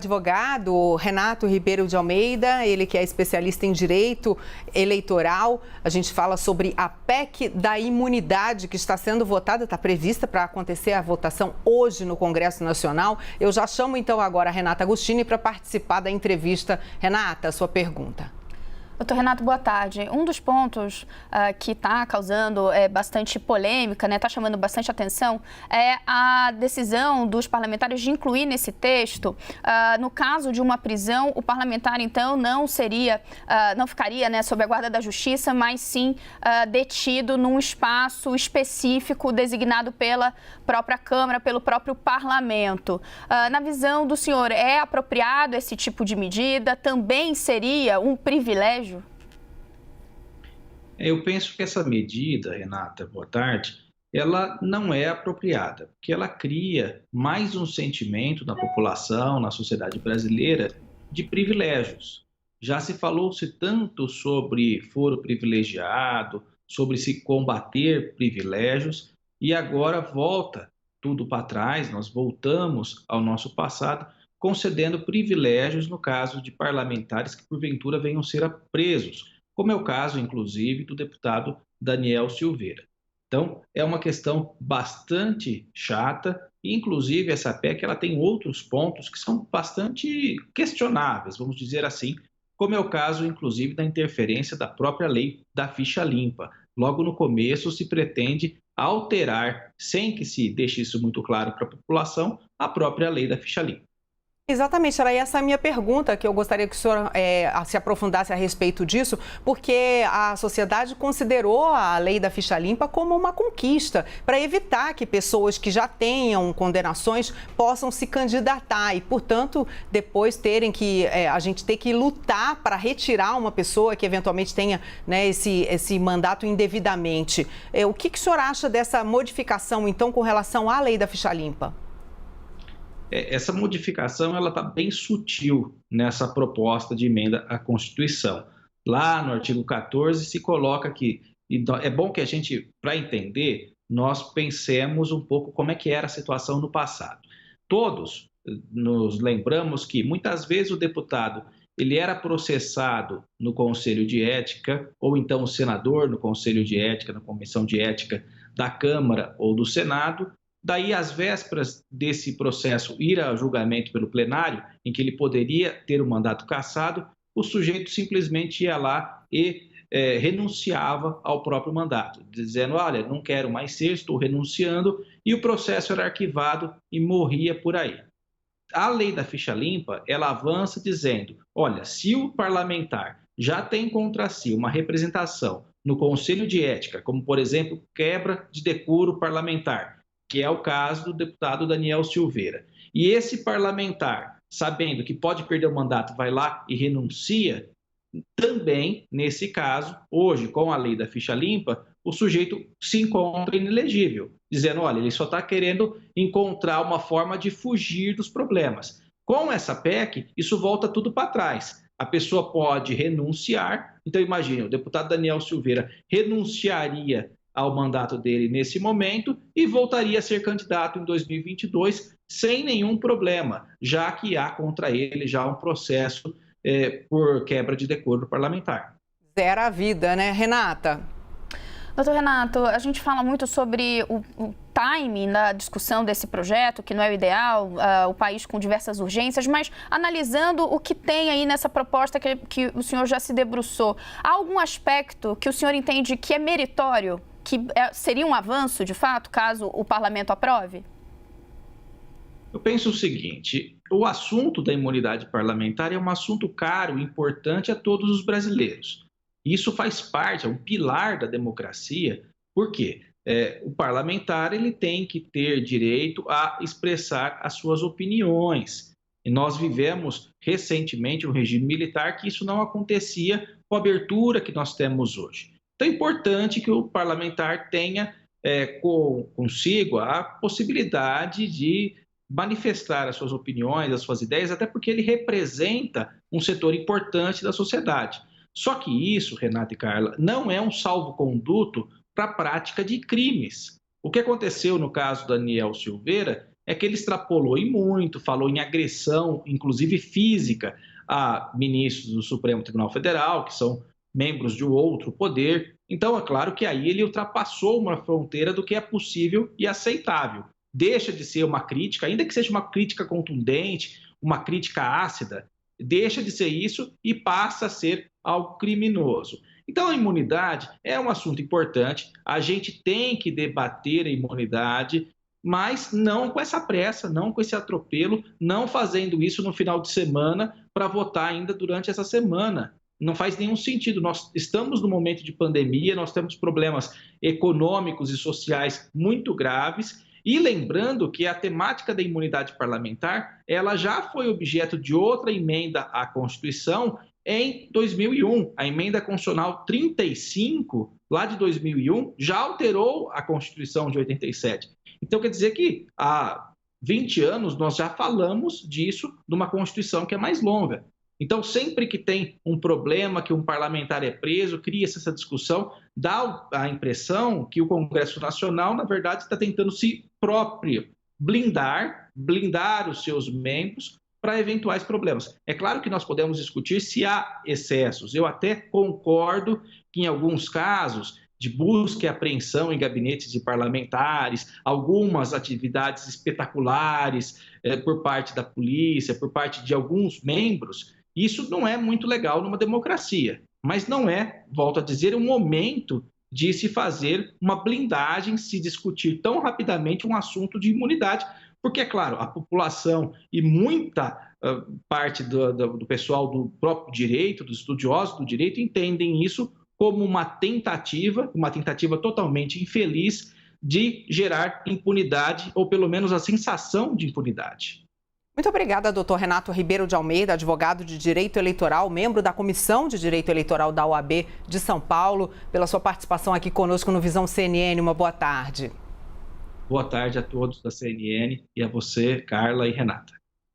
Advogado Renato Ribeiro de Almeida, ele que é especialista em direito eleitoral. A gente fala sobre a PEC da imunidade que está sendo votada, está prevista para acontecer a votação hoje no Congresso Nacional. Eu já chamo então agora a Renata Agostini para participar da entrevista. Renata, sua pergunta. Doutor Renato, boa tarde. Um dos pontos que está causando bastante polêmica, está chamando bastante atenção, é a decisão dos parlamentares de incluir nesse texto, no caso de uma prisão, o parlamentar, então, não ficaria sob a guarda da justiça, mas sim detido num espaço específico designado pela própria Câmara, pelo próprio parlamento. Na visão do senhor, é apropriado esse tipo de medida? Também seria um privilégio? Eu penso que essa medida, Renata, boa tarde, ela não é apropriada, porque ela cria mais um sentimento na população, na sociedade brasileira, de privilégios. Já se falou-se tanto sobre foro privilegiado, sobre se combater privilégios, e agora volta tudo para trás, nós voltamos ao nosso passado, concedendo privilégios no caso de parlamentares que porventura venham ser presos, como é o caso, inclusive, do deputado Daniel Silveira. Então, é uma questão bastante chata, e, inclusive, essa PEC ela tem outros pontos que são bastante questionáveis, vamos dizer assim, como é o caso, inclusive, da interferência da própria lei da ficha limpa. Logo no começo, se pretende alterar, sem que se deixe isso muito claro para a população, a própria lei da ficha limpa. Exatamente, era essa a minha pergunta, que eu gostaria que o senhor se aprofundasse a respeito disso, porque a sociedade considerou a lei da ficha limpa como uma conquista para evitar que pessoas que já tenham condenações possam se candidatar e, portanto, depois terem que, a gente ter que lutar para retirar uma pessoa que eventualmente tenha esse mandato indevidamente. O que o senhor acha dessa modificação, então, com relação à lei da ficha limpa? Essa modificação ela está bem sutil nessa proposta de emenda à Constituição. Lá no artigo 14 se coloca que, e é bom que a gente, para entender, nós pensemos um pouco como é que era a situação no passado. Todos nos lembramos que muitas vezes o deputado ele era processado no Conselho de Ética, ou então o senador no Conselho de Ética, na Comissão de Ética da Câmara ou do Senado. Daí, às vésperas desse processo ir a julgamento pelo plenário, em que ele poderia ter o mandato cassado, o sujeito simplesmente ia lá e renunciava ao próprio mandato, dizendo, olha, não quero mais ser, estou renunciando, e o processo era arquivado e morria por aí. A lei da ficha limpa, ela avança dizendo, olha, se o parlamentar já tem contra si uma representação no Conselho de Ética, como, por exemplo, quebra de decoro parlamentar, que é o caso do deputado Daniel Silveira. E esse parlamentar, sabendo que pode perder o mandato, vai lá e renuncia, também, nesse caso, hoje, com a lei da ficha limpa, o sujeito se encontra inelegível, dizendo, olha, ele só está querendo encontrar uma forma de fugir dos problemas. Com essa PEC, isso volta tudo para trás. A pessoa pode renunciar, então imagine, o deputado Daniel Silveira renunciaria ao mandato dele nesse momento e voltaria a ser candidato em 2022 sem nenhum problema, já que há contra ele já um processo por quebra de decoro parlamentar. Zera a vida, né, Renata? Doutor Renato, a gente fala muito sobre o timing da discussão desse projeto, que não é o ideal, o país com diversas urgências, mas analisando o que tem aí nessa proposta que o senhor já se debruçou, há algum aspecto que o senhor entende que é meritório, que seria um avanço, de fato, caso o parlamento aprove? Eu penso o seguinte, o assunto da imunidade parlamentar é um assunto caro e importante a todos os brasileiros. Isso faz parte, é um pilar da democracia, porque o parlamentar ele tem que ter direito a expressar as suas opiniões. E nós vivemos recentemente um regime militar que isso não acontecia com a abertura que nós temos hoje. Então é importante que o parlamentar tenha consigo a possibilidade de manifestar as suas opiniões, as suas ideias, até porque ele representa um setor importante da sociedade. Só que isso, Renata e Carla, não é um salvo-conduto para a prática de crimes. O que aconteceu no caso do Daniel Silveira é que ele extrapolou e muito, falou em agressão, inclusive física, a ministros do Supremo Tribunal Federal, que são membros de outro poder. Então, é claro que aí ele ultrapassou uma fronteira do que é possível e aceitável. Deixa de ser uma crítica, ainda que seja uma crítica contundente, uma crítica ácida, deixa de ser isso e passa a ser algo criminoso. Então, a imunidade é um assunto importante, a gente tem que debater a imunidade, mas não com essa pressa, não com esse atropelo, não fazendo isso no final de semana para votar ainda durante essa semana. Não faz nenhum sentido. Nós estamos no momento de pandemia, nós temos problemas econômicos e sociais muito graves. E lembrando que a temática da imunidade parlamentar, ela já foi objeto de outra emenda à Constituição em 2001. A emenda constitucional 35, lá de 2001, já alterou a Constituição de 87. Então, quer dizer que há 20 anos nós já falamos disso numa Constituição que é mais longa. Então, sempre que tem um problema, que um parlamentar é preso, cria-se essa discussão, dá a impressão que o Congresso Nacional, na verdade, está tentando si próprio blindar os seus membros para eventuais problemas. É claro que nós podemos discutir se há excessos. Eu até concordo que em alguns casos de busca e apreensão em gabinetes de parlamentares, algumas atividades espetaculares por parte da polícia, por parte de alguns membros, isso não é muito legal numa democracia. Mas não é, volto a dizer, um momento de se fazer uma blindagem, se discutir tão rapidamente um assunto de imunidade, porque, é claro, a população e muita parte do pessoal do próprio direito, dos estudiosos do direito, entendem isso como uma tentativa totalmente infeliz de gerar impunidade, ou pelo menos a sensação de impunidade. Muito obrigada, doutor Renato Ribeiro de Almeida, advogado de Direito Eleitoral, membro da Comissão de Direito Eleitoral da OAB de São Paulo, pela sua participação aqui conosco no Visão CNN. Uma boa tarde. Boa tarde a todos da CNN e a você, Carla e Renata.